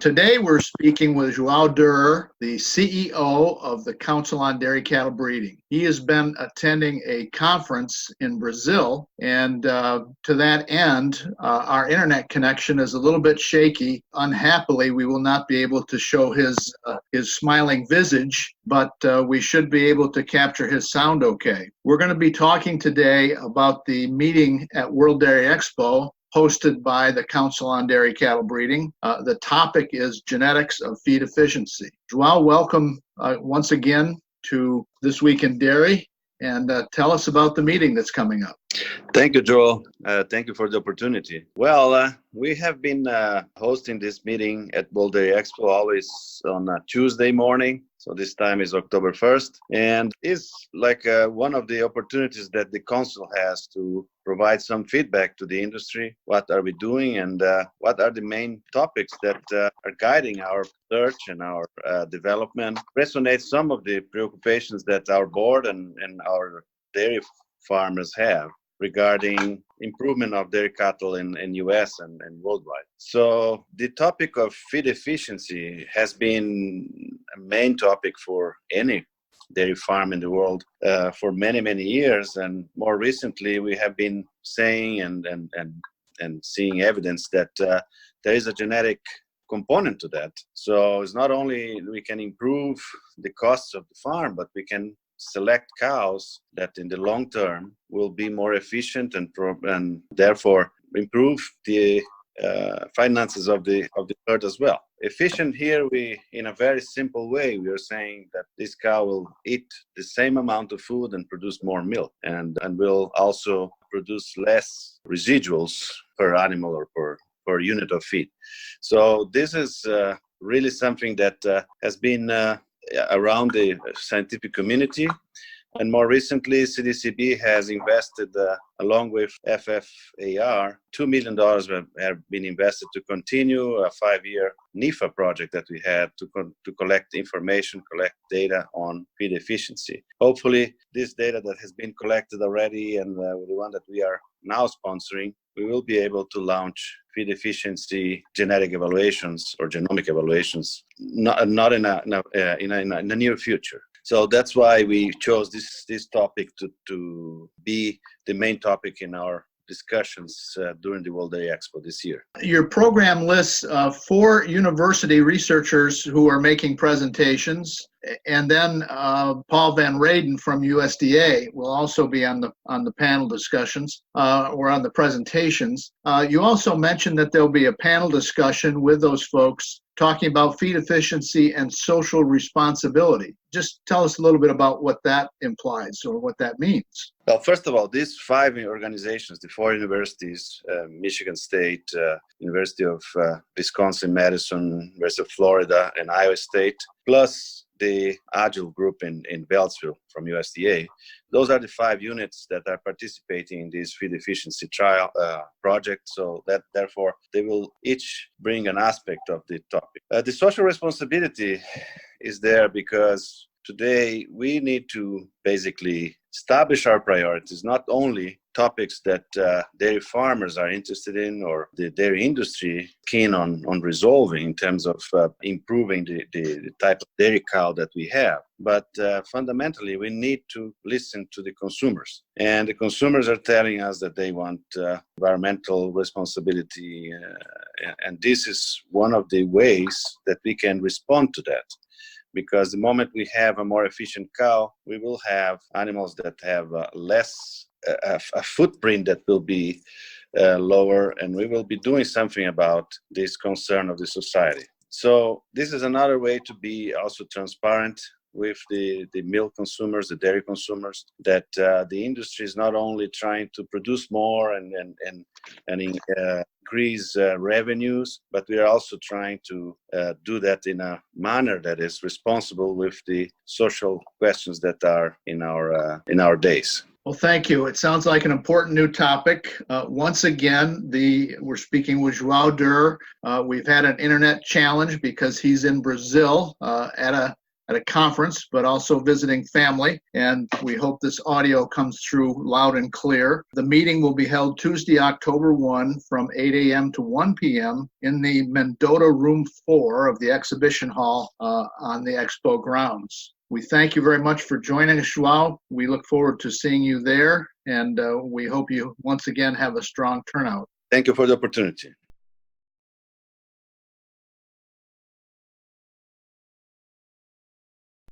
Today we're speaking with Joao Durr, the CEO of the Council on Dairy Cattle Breeding. He has been attending a conference in Brazil, and to that end, our internet connection is a little bit shaky. Unhappily, we will not be able to show his smiling visage, but we should be able to capture his sound okay. We're going to be talking today about the meeting at World Dairy Expo, hosted by the Council on Dairy Cattle Breeding. The topic is genetics of feed efficiency. Joao, welcome once again to This Week in Dairy, and tell us about the meeting that's coming up. Thank you, Joel. Thank you for the opportunity. Well, we have been hosting this meeting at World Dairy Expo always on a Tuesday morning. So this time is October 1st. And it's like one of the opportunities that the council has to provide some feedback to the industry. What are we doing, and what are the main topics that are guiding our search and our development? Resonate some of the preoccupations that our board and our dairy farmers have regarding improvement of dairy cattle in US and worldwide. So the topic of feed efficiency has been a main topic for any dairy farm in the world for many, many years. And more recently, we have been saying and seeing evidence that there is a genetic component to that. So it's not only we can improve the costs of the farm, but we can select cows that in the long term will be more efficient and therefore improve the finances of the herd as well. Efficient here, we in a very simple way, we are saying that this cow will eat the same amount of food and produce more milk, and will also produce less residuals per animal or per unit of feed. So this is really something that has been around the scientific community. And more recently, CDCB has invested, along with FFAR, $2 million have been invested to continue a 5-year NIFA project that we had to collect information, collect data on feed efficiency. Hopefully, this data that has been collected already and the one that we are now sponsoring, we will be able to launch feed efficiency genetic evaluations or genomic evaluations, not in the near future. So that's why we chose this topic to be the main topic in our discussions during the World Dairy Expo this year. Your program lists 4 university researchers who are making presentations, and then Paul Van Raden from USDA will also be on the panel discussions or on the presentations. You also mentioned that there'll be a panel discussion with those folks talking about feed efficiency and social responsibility. Just tell us a little bit about what that implies or what that means. Well, first of all, these 5 organizations, the 4 universities, Michigan State, University of Wisconsin-Madison, University of Florida, and Iowa State, plus the Agile group in Beltsville from USDA. Those are the 5 units that are participating in this feed efficiency trial project. So that therefore they will each bring an aspect of the topic. The social responsibility is there because today we need to basically establish our priorities, not only topics that dairy farmers are interested in or the dairy industry keen on resolving in terms of improving the type of dairy cow that we have. But fundamentally, we need to listen to the consumers. And the consumers are telling us that they want environmental responsibility. And this is one of the ways that we can respond to that. Because the moment we have a more efficient cow, we will have animals that have less a footprint that will be lower, and we will be doing something about this concern of the society. So this is another way to be also transparent with the milk consumers, the dairy consumers, that the industry is not only trying to produce more and increase revenues, but we are also trying to do that in a manner that is responsible with the social questions that are in our days. Well, thank you. It sounds like an important new topic. Once again, we're speaking with Joao Durr. We've had an internet challenge because he's in Brazil at at a conference, but also visiting family. And we hope this audio comes through loud and clear. The meeting will be held Tuesday, October 1 from 8 a.m. to 1 p.m. in the Mendota Room 4 of the exhibition hall on the Expo grounds. We thank you very much for joining us, Joao. We look forward to seeing you there, and we hope you once again have a strong turnout. Thank you for the opportunity.